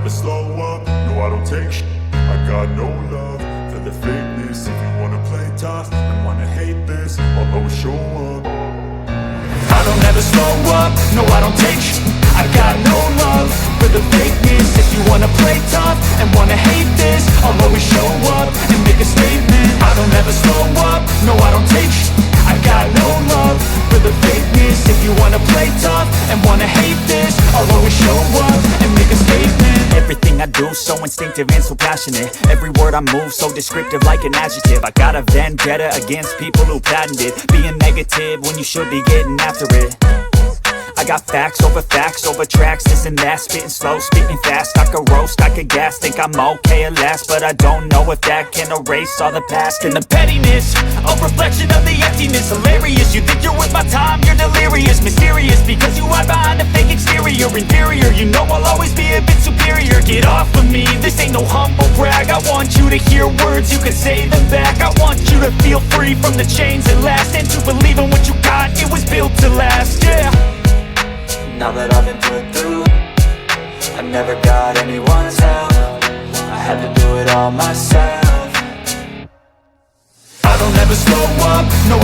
never slow up, no I don't take shit. I got no love for the fakeness. If you wanna play tough and wanna hate this, I'll always show up. I don't ever slow up, no I don't take shit. I got no love for the fakeness. If you wanna play tough and wanna hate this, I'll always show up and make a statement. I don't ever slow up, no I don't take shit. I got no love for the fakeness. If you wanna play tough and wanna hate this, I'll always show up and make a statement. Everything I do so instinctive and so passionate. Every word I move so descriptive like an adjective. I got a vendetta against people who patented being negative when you should be getting after it. I got facts over tracks, this and that. Spitting slow, spitting fast, I could roast, I could gas. Think I'm okay at last, but I don't know if that can erase all the past. And the pettiness, a reflection of the emptiness. Hilarious, you think you're with my time, you're delirious. Mysterious, because you hide behind a fake exterior. Inferior, you know I'll always be a bit superior. Get off of me, this ain't no humble brag. I want you to hear words, you can say them back. I want you to feel free from the chains that last, and to believe in what you got, it was built to last, yeah. Now that I've been put through, I never got anyone's help. I had to do it all myself. I don't ever slow up, no I don't